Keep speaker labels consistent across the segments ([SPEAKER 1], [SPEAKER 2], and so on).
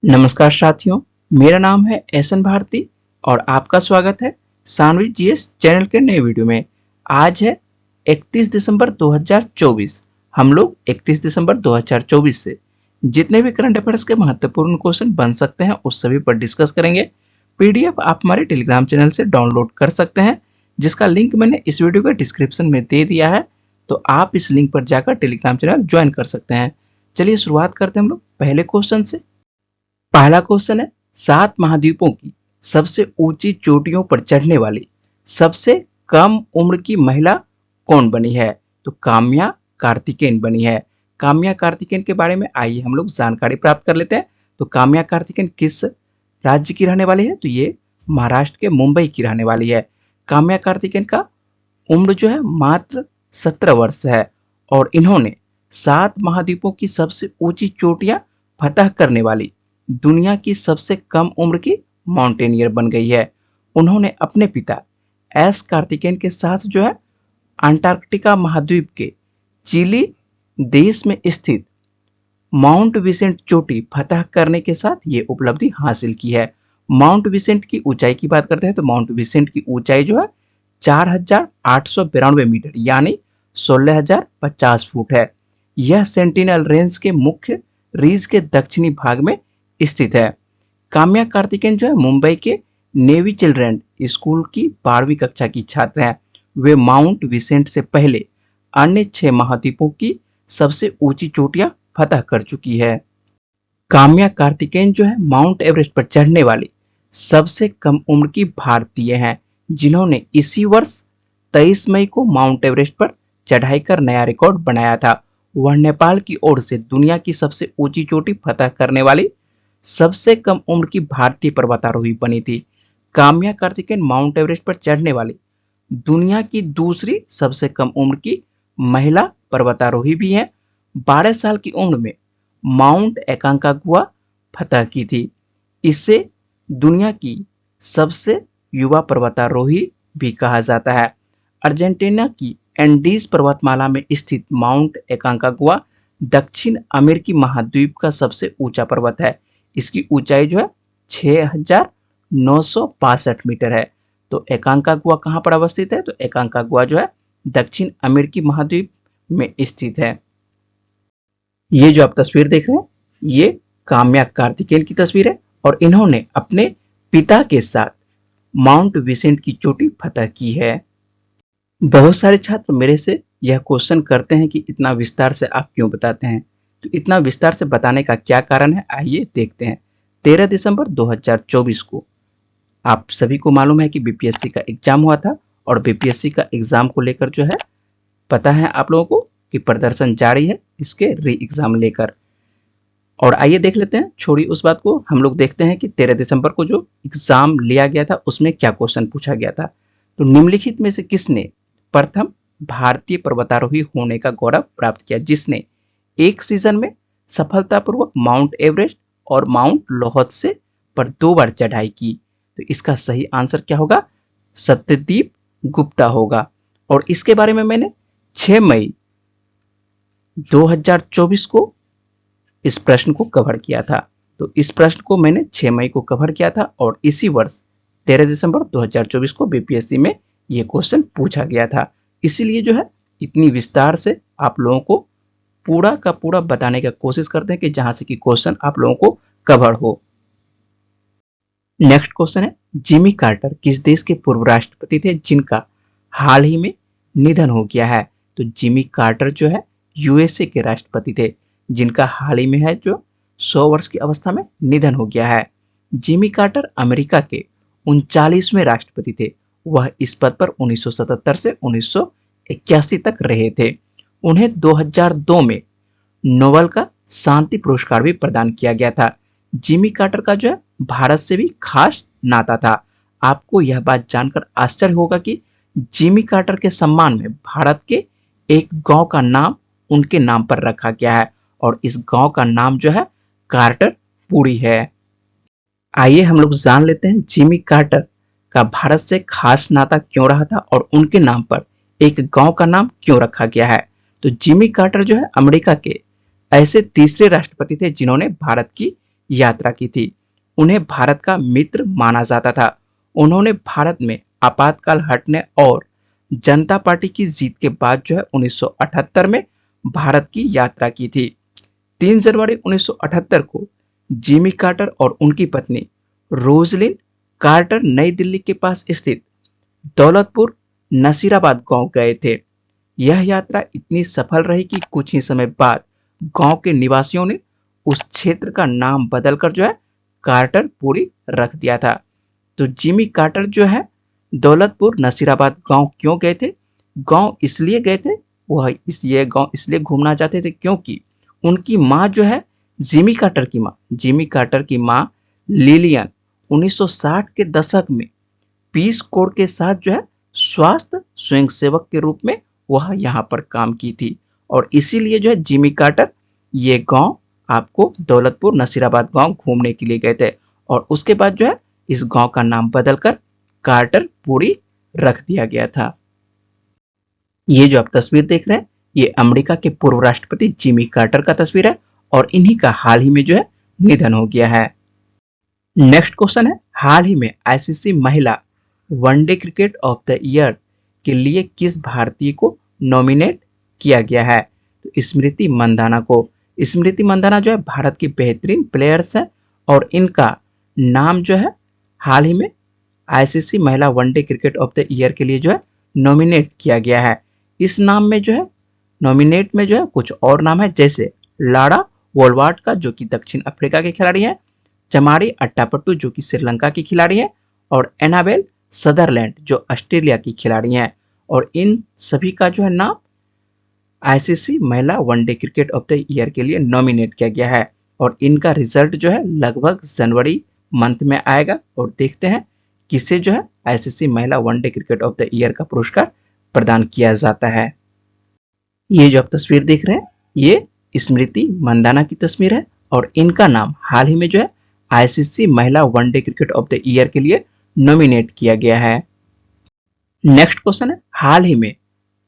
[SPEAKER 1] नमस्कार साथियों, मेरा नाम है एसएन भारती और आपका स्वागत है सानवी जीएस चैनल के नए वीडियो में। आज है 31 दिसंबर 2024। हम लोग 31 दिसंबर 2024 से जितने भी करंट अफेयर्स के महत्वपूर्ण क्वेश्चन बन सकते हैं उस सभी पर डिस्कस करेंगे। पीडीएफ आप हमारे टेलीग्राम चैनल से डाउनलोड कर सकते हैं, जिसका लिंक मैंने इस वीडियो के डिस्क्रिप्शन में दे दिया है, तो आप इस लिंक पर जाकर टेलीग्राम चैनल ज्वाइन कर सकते हैं। चलिए शुरुआत करते हैं हम लोग पहले क्वेश्चन से। पहला क्वेश्चन है, 7 महाद्वीपों की सबसे ऊंची चोटियों पर चढ़ने वाली सबसे कम उम्र की महिला कौन बनी है? तो काम्या कार्तिकेयन बनी है। काम्या कार्तिकेयन के बारे में आइए हम लोग जानकारी प्राप्त कर लेते हैं। तो काम्या कार्तिकेयन किस राज्य की रहने वाली है? तो ये महाराष्ट्र के मुंबई की रहने वाली है। काम्या कार्तिकेयन का उम्र जो है मात्र 17 वर्ष है और इन्होंने 7 महाद्वीपों की सबसे ऊंची चोटियां फतह करने वाली दुनिया की सबसे कम उम्र की माउंटेनियर बन गई है। उन्होंने अपने पिता एस कार्तिकेयन के साथ जो है अंटार्कटिका महाद्वीप के चिली देश में स्थित माउंट विसेंट चोटी फतह करने के साथ ये उपलब्धि हासिल की है। माउंट विसेंट की ऊंचाई की बात करते हैं तो माउंट विसेंट की ऊंचाई जो है 4,892 मीटर यानी 16,050 फुट है। यह सेंटिनल रेंज के मुख्य रीज के दक्षिणी भाग में स्थित है। काम्या कार्तिकेयन जो है मुंबई के नेवी चिल्ड्रन स्कूल की 12वीं कक्षा की छात्र हैं। वे माउंट विसेंट से पहले अन्य 6 महाद्वीपों की सबसे ऊंची चोटियां फतह कर चुकी है। काम्या कार्तिकेयन जो है माउंट एवरेस्ट पर चढ़ने वाली सबसे कम उम्र की भारतीय हैं, जिन्होंने इसी वर्ष 23 मई को माउंट एवरेस्ट पर चढ़ाई कर नया रिकॉर्ड बनाया था। वह नेपाल की ओर से दुनिया की सबसे ऊंची चोटी फतह करने वाली सबसे कम उम्र की भारतीय पर्वतारोही बनी थी। काम्या कार्तिकेयन माउंट एवरेस्ट पर चढ़ने वाली दुनिया की दूसरी सबसे कम उम्र की महिला पर्वतारोही भी हैं। 12 साल की उम्र में माउंट एकांकागुआ फतह की थी। इसे दुनिया की सबसे युवा पर्वतारोही भी कहा जाता है। अर्जेंटीना की एंडीज पर्वतमाला में स्थित माउंट एकांकागुआ दक्षिण अमेरिकी महाद्वीप का सबसे ऊंचा पर्वत है। इसकी ऊंचाई जो है 6,965 मीटर है। तो एकांकागुआ कहां पर अवस्थित है? तो एकांकागुआ जो है दक्षिण अमेरिकी महाद्वीप में स्थित है। ये जो आप तस्वीर देख रहे हैं ये काम्या कार्तिकेयन की तस्वीर है और इन्होंने अपने पिता के साथ माउंट विसेंट की चोटी फतह की है। बहुत सारे छात्र मेरे से यह क्वेश्चन करते हैं कि इतना विस्तार से आप क्यों बताते हैं? तो इतना विस्तार से बताने का क्या कारण है, आइए देखते हैं। 13 दिसंबर 2024 को आप सभी को मालूम है कि बीपीएससी का एग्जाम हुआ था और बीपीएससी का एग्जाम को लेकर जो है पता है आप लोगों को कि प्रदर्शन जारी है इसके री एग्जाम लेकर। और आइए देख लेते हैं, छोड़ी उस बात को, हम लोग देखते हैं कि 13 दिसंबर को जो एग्जाम लिया गया था उसमें क्या क्वेश्चन पूछा गया था। तो निम्नलिखित में से किसने प्रथम भारतीय पर्वतारोही होने का गौरव प्राप्त किया, जिसने एक सीजन में सफलतापूर्वक माउंट एवरेस्ट और माउंट लोहत्से पर 2 बार चढ़ाई की? तो इसका सही आंसर क्या होगा? सत्यदीप गुप्ता होगा। और इसके बारे में मैंने 6 मई 2024 को इस प्रश्न को कवर किया था। तो इस प्रश्न को मैंने 6 मई को कवर किया था और इसी वर्ष 13 दिसंबर 2024 को बीपीएससी में यह क्वेश्चन पूछा गया था। इसीलिए जो है इतनी विस्तार से आप लोगों को पूरा का पूरा बताने का कोशिश करते हैं कि जहां से कि क्वेश्चन आप लोगों को कवर हो। नेक्स्ट क्वेश्चन है, जिमी कार्टर किस देश के पूर्व राष्ट्रपति थे जिनका हाल ही में निधन हो गया है? तो जिमी कार्टर जो है यूएसए के राष्ट्रपति थे जिनका हाल ही में है जो 100 वर्ष की अवस्था में निधन हो गया है। जिमी कार्टर अमेरिका के 39वें राष्ट्रपति थे। वह इस पद पर 1977 से 1981 तक रहे थे। उन्हें 2002 में नोबेल का शांति पुरस्कार भी प्रदान किया गया था। जिमी कार्टर का जो है भारत से भी खास नाता था। आपको यह बात जानकर आश्चर्य होगा कि जिमी कार्टर के सम्मान में भारत के एक गांव का नाम उनके नाम पर रखा गया है और इस गांव का नाम जो है कार्टरपुरी है। आइए हम लोग जान लेते हैं जिमी कार्टर का भारत से खास नाता क्यों रहा था और उनके नाम पर एक गांव का नाम क्यों रखा गया है। तो जिमी कार्टर जो है अमेरिका के ऐसे तीसरे राष्ट्रपति थे जिन्होंने भारत की यात्रा की थी। उन्हें भारत का मित्र माना जाता था। उन्होंने भारत में आपातकाल हटने और जनता पार्टी की जीत के बाद 1978 में भारत की यात्रा की थी। 3 जनवरी 1978 को जिमी कार्टर और उनकी पत्नी रोजलिन कार्टर नई दिल्ली के पास स्थित दौलतपुर नसीराबाद गांव गए थे। यह यात्रा इतनी सफल रही कि कुछ ही समय बाद गांव के निवासियों ने उस क्षेत्र का नाम बदलकर कार्टरपुरी रख दिया था। तो जिमी कार्टर दौलतपुर नसीराबाद गांव क्यों गए थे? गांव इसलिए गए थे, वह ये गांव इसलिए घूमना चाहते थे क्योंकि उनकी माँ जिमी कार्टर की माँ लिलियन 1960 के दशक में पीस कोर के साथ स्वास्थ्य स्वयंसेवक के रूप में वह यहाँ पर काम की थी और इसीलिए जिमी कार्टर ये गांव आपको दौलतपुर नसीराबाद गांव घूमने के लिए गए थे और उसके बाद इस गांव का नाम बदलकर कार्टरपुरी रख दिया गया था। ये जो आप तस्वीर देख रहे हैं ये अमेरिका के पूर्व राष्ट्रपति जिमी कार्टर का तस्वीर है और इन्हीं का हाल ही में निधन हो गया है। नेक्स्ट क्वेश्चन है, हाल ही में आईसीसी महिला one day cricket of the year के लिए किस भारतीय को नॉमिनेट किया गया है? तो स्मृति मंदाना को। स्मृति मंदाना भारत की बेहतरीन प्लेयर्स है और इनका नाम हाल ही में आईसीसी महिला one day cricket of the year के लिए नॉमिनेट किया गया है। इस नाम में नॉमिनेट में कुछ और नाम है, जैसे लाड़ा वोलवार्ड का जो कि दक्षिण अफ्रीका के खिलाड़ी हैं, चमारी अट्टापट्टू जो कि श्रीलंका की खिलाड़ी हैं और एनाबेल सदरलैंड जो ऑस्ट्रेलिया की खिलाड़ी हैं और इन सभी का नाम आईसीसी महिला one day cricket of the year के लिए नॉमिनेट किया गया है और इनका रिजल्ट लगभग जनवरी मंथ में आएगा और देखते हैं किसे आईसीसी महिला one day cricket of the year का पुरस्कार प्रदान किया जाता है। ये जो आप तस्वीर देख रहे हैं ये स्मृति मंदाना की तस्वीर है और इनका नाम हाल ही में आईसीसी महिला one day cricket of the year के लिए नॉमिनेट किया गया है। नेक्स्ट क्वेश्चन है, हाल ही में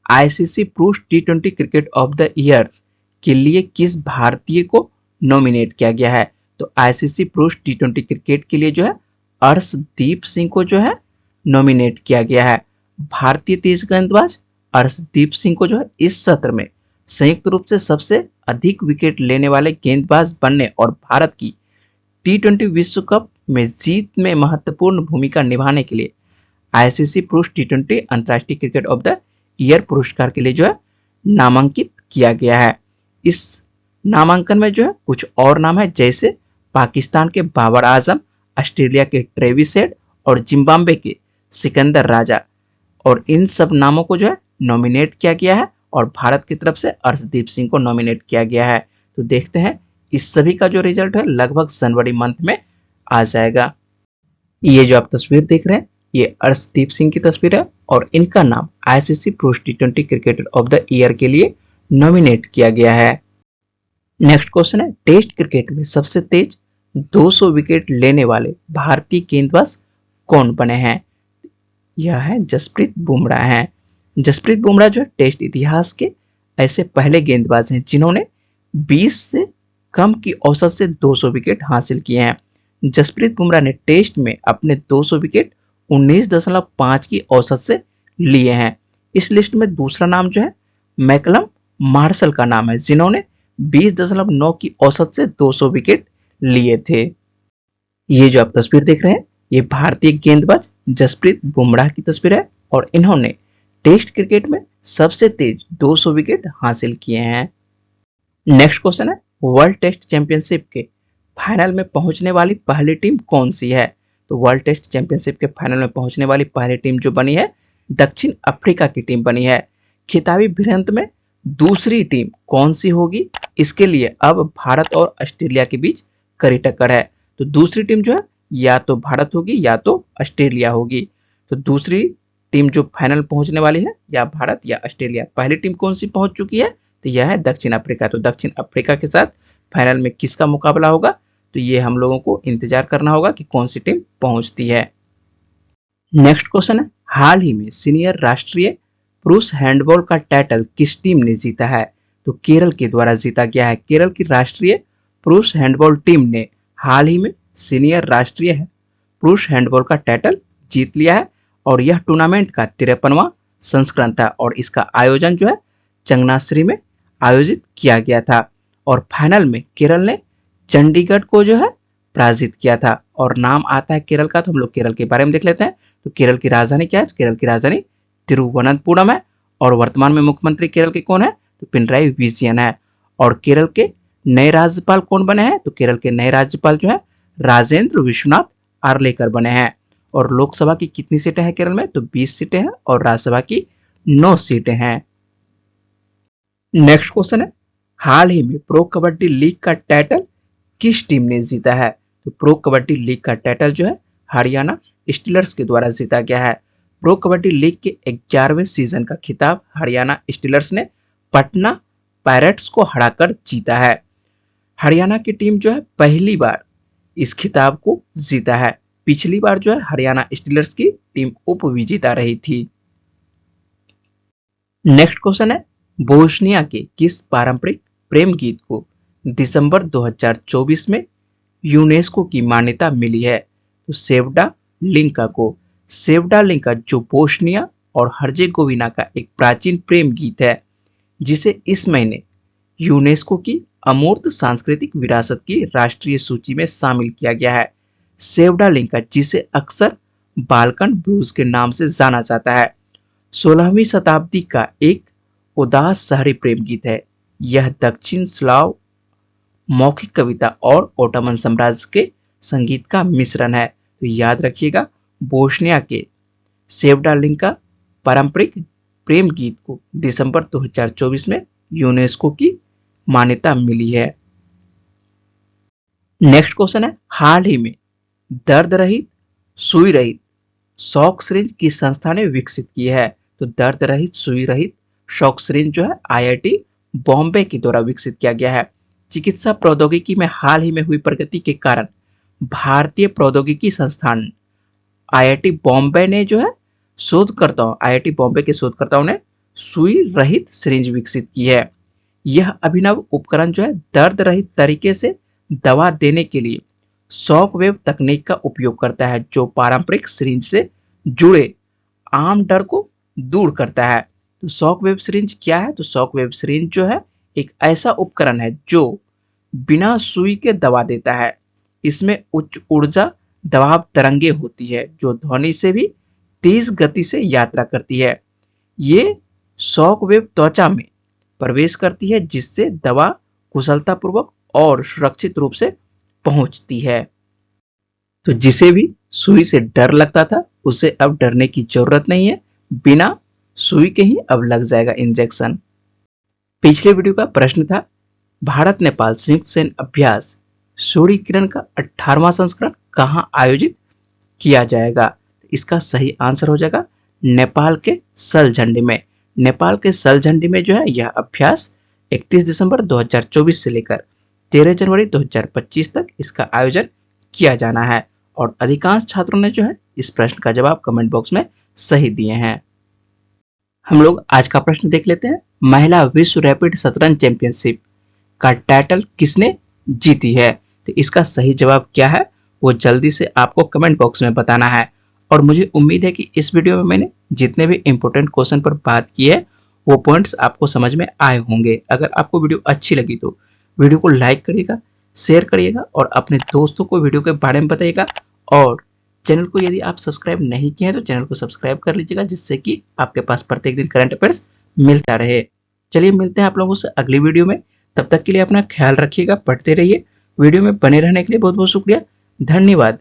[SPEAKER 1] आईसीसी पुरुष टी20 क्रिकेट ऑफ द ईयर के लिए किस भारतीय को नॉमिनेट किया गया है? तो आईसीसी पुरुष टी20 क्रिकेट के लिए अर्शदीप सिंह को नॉमिनेट किया गया है। भारतीय तेज गेंदबाज अर्शदीप सिंह को इस सत्र में संयुक्त रूप से सबसे अधिक विकेट लेने वाले गेंदबाज बनने और भारत की टी20 विश्व कप में जीत में महत्वपूर्ण भूमिका निभाने के लिए आईसीसी पुरुष टी20 अंतर्राष्ट्रीय क्रिकेट ऑफ द ईयर पुरस्कार के लिए नामांकित किया गया है। इस नामांकन में कुछ और नाम है, जैसे पाकिस्तान के बाबर आजम, ऑस्ट्रेलिया के ट्रेविस हेड और जिम्बाब्वे के सिकंदर राजा और इन सब नामों को नॉमिनेट किया गया है और भारत की तरफ से अर्शदीप सिंह को नॉमिनेट किया गया है। तो देखते हैं इस सभी का जो रिजल्ट है लगभग जनवरी मंथ में आ जाएगा। ये जो आप तस्वीर देख रहे हैं ये अर्शदीप सिंह की तस्वीर है और इनका नाम आईसीसी पुरुष टी20 क्रिकेटर ऑफ द ईयर के लिए नॉमिनेट किया गया है। नेक्स्ट क्वेश्चन है, टेस्ट क्रिकेट में सबसे तेज 200 विकेट लेने वाले भारतीय गेंदबाज कौन बने हैं? यह है जसप्रीत बुमराह हैं। जसप्रीत बुमराह टेस्ट इतिहास के ऐसे पहले गेंदबाज हैं जिन्होंने 20 से कम की औसत से 200 विकेट हासिल किए हैं। जसप्रीत बुमराह ने टेस्ट में अपने 200 विकेट 19.5 की औसत से लिए हैं। इस लिस्ट में दूसरा नाम मैकलम मार्शल का नाम है, जिन्होंने 20.9 की औसत से 200 विकेट लिए थे। ये जो आप तस्वीर देख रहे हैं ये भारतीय गेंदबाज जसप्रीत बुमराह की तस्वीर है और इन्होंने टेस्ट क्रिकेट में सबसे तेज 200 विकेट हासिल किए हैं। नेक्स्ट क्वेश्चन है, वर्ल्ड टेस्ट चैंपियनशिप के फाइनल में पहुंचने वाली पहली टीम कौन सी है? तो वर्ल्ड टेस्ट चैंपियनशिप के फाइनल में पहुंचने वाली पहली टीम जो बनी है दक्षिण अफ्रीका की टीम बनी है। खिताबी भिड़ंत में दूसरी टीम कौन सी होगी? इसके लिए अब भारत और ऑस्ट्रेलिया के बीच कड़ी टक्कर है। तो दूसरी टीम या तो भारत होगी या तो ऑस्ट्रेलिया होगी। तो दूसरी टीम जो फाइनल पहुंचने वाली है या भारत या ऑस्ट्रेलिया। पहली टीम कौन सी पहुंच चुकी है? तो यह है दक्षिण अफ्रीका। तो दक्षिण अफ्रीका के साथ फाइनल में किसका मुकाबला होगा? तो ये हम लोगों को इंतजार करना होगा कि कौन सी टीम पहुंचती है। नेक्स्ट क्वेश्चन है, हाल ही में सीनियर राष्ट्रीय पुरुष हैंडबॉल का टाइटल किस टीम ने जीता है? तो केरल के द्वारा जीता गया है। केरल की राष्ट्रीय पुरुष हैंडबॉल टीम ने हाल ही में सीनियर राष्ट्रीय पुरुष हैंडबॉल का टाइटल जीत लिया है और यह टूर्नामेंट का 53वां संस्करण था और इसका आयोजन जो है चंगनाश्री में आयोजित किया गया था और फाइनल में केरल ने चंडीगढ़ को जो है पराजित किया था। और नाम आता है केरल का, तो हम लोग केरल के बारे में देख लेते हैं। तो केरल की राजधानी क्या है? केरल की राजधानी तिरुवनंतपुरम है और वर्तमान में मुख्यमंत्री केरल के कौन है? तो पिनराई विजयन है। और केरल के नए राज्यपाल कौन बने हैं? तो केरल के नए राज्यपाल जो है राजेंद्र विश्वनाथ आर्लेकर बने हैं। और लोकसभा की कितनी सीटें हैं केरल में? तो 20 सीटें हैं और राज्यसभा की 9 सीटें हैं। नेक्स्ट क्वेश्चन है, हाल ही में प्रो कबड्डी लीग का टाइटल किस टीम ने जीता है? तो प्रो कबड्डी लीग का टाइटल जो है हरियाणा स्टीलर्स के द्वारा जीता गया है। प्रो कबड्डी लीग के 11वें सीजन का खिताब हरियाणा स्टीलर्स ने पटना पायरेट्स को हराकर जीता है। हरियाणा की टीम जो है पहली बार इस खिताब को जीता है। पिछली बार जो है हरियाणा स्टीलर्स की टीम उप विजेता रही थी। नेक्स्ट क्वेश्चन है, बोस्निया के किस पारंपरिक प्रेम गीत को दिसंबर 2024 में यूनेस्को की मान्यता मिली है? तो सेवडा लिंका को। सेवडा लिंका जो बोस्निया और हर्जेगोविना का एक प्राचीन प्रेम गीत है जिसे इस महीने यूनेस्को की अमूर्त सांस्कृतिक विरासत की राष्ट्रीय सूची में शामिल किया गया है। सेवडा लिंका जिसे अक्सर बाल्कन ब्लूज के नाम से जाना जाता है 16वीं शताब्दी का एक उदास शहरी प्रेम गीत है। यह दक्षिण स्लाव मौखिक कविता और ओटोमन साम्राज्य के संगीत का मिश्रण है। तो याद रखिएगा, बोस्निया के सेवडा लिंका पारंपरिक प्रेम गीत को दिसंबर 2024 में यूनेस्को की मान्यता मिली है। नेक्स्ट क्वेश्चन है, हाल ही में दर्द रहित सुई रहित शॉक सिरिंज किस संस्था ने विकसित की है? तो दर्द रहित सुई रहित शॉक सिरिंज जो है आईआईटी बॉम्बे के द्वारा विकसित किया गया है। चिकित्सा प्रौद्योगिकी में हाल ही में हुई प्रगति के कारण भारतीय प्रौद्योगिकी संस्थान आईआईटी बॉम्बे ने जो है आईआईटी बॉम्बे के शोधकर्ताओं ने सुई रहित सिरिंज विकसित की है। यह अभिनव उपकरण जो है दर्द रहित तरीके से दवा देने के लिए शॉक वेव तकनीक का उपयोग करता है जो पारंपरिक सिरिंज से जुड़े आम डर को दूर करता है। तो शॉक वेव सिरिंज क्या है? तो शॉक वेव सिरिंज जो है एक ऐसा उपकरण है जो बिना सुई के दवा देता है। इसमें उच्च ऊर्जा दबाव तरंगे होती है जो ध्वनि से भी तेज गति से यात्रा करती है। ये शॉक वेव त्वचा में प्रवेश करती है जिससे दवा कुशलतापूर्वक और सुरक्षित रूप से पहुंचती है। तो जिसे भी सुई से डर लगता था उसे अब डरने की जरूरत नहीं है, बिना सुई के ही अब लग जाएगा इंजेक्शन। पिछले वीडियो का प्रश्न था, भारत नेपाल संयुक्त सैन्य अभ्यास सूर्य किरण का 18वां संस्करण कहां आयोजित किया जाएगा? इसका सही आंसर हो जाएगा नेपाल के सलझंडी में। नेपाल के सलझंडी में जो है यह अभ्यास 31 दिसंबर 2024 से लेकर 13 जनवरी 2025 तक इसका आयोजन किया जाना है। और अधिकांश छात्रों ने जो है इस प्रश्न का जवाब कमेंट बॉक्स में सही दिए हैं। हम लोग आज का प्रश्न देख लेते हैं, महिला विश्व रैपिड शतरंज चैंपियनशिप का टाइटल किसने जीती है? तो इसका सही जवाब क्या है वो जल्दी से आपको कमेंट बॉक्स में बताना है। और मुझे उम्मीद है कि इस वीडियो में मैंने जितने भी इंपॉर्टेंट क्वेश्चन पर बात की है वो पॉइंट्स आपको समझ में आए होंगे। अगर आपको वीडियो अच्छी लगी तो वीडियो को लाइक करिएगा, शेयर करिएगा और अपने दोस्तों को वीडियो के बारे में बताइएगा। और चैनल को यदि आप सब्सक्राइब नहीं किए हैं तो चैनल को सब्सक्राइब कर लीजिएगा जिससे कि आपके पास प्रत्येक दिन करंट अफेयर्स मिलता रहे। चलिए मिलते हैं आप लोगों से अगली वीडियो में। तब तक के लिए अपना ख्याल रखिएगा, पढ़ते रहिए। वीडियो में बने रहने के लिए बहुत बहुत शुक्रिया, धन्यवाद।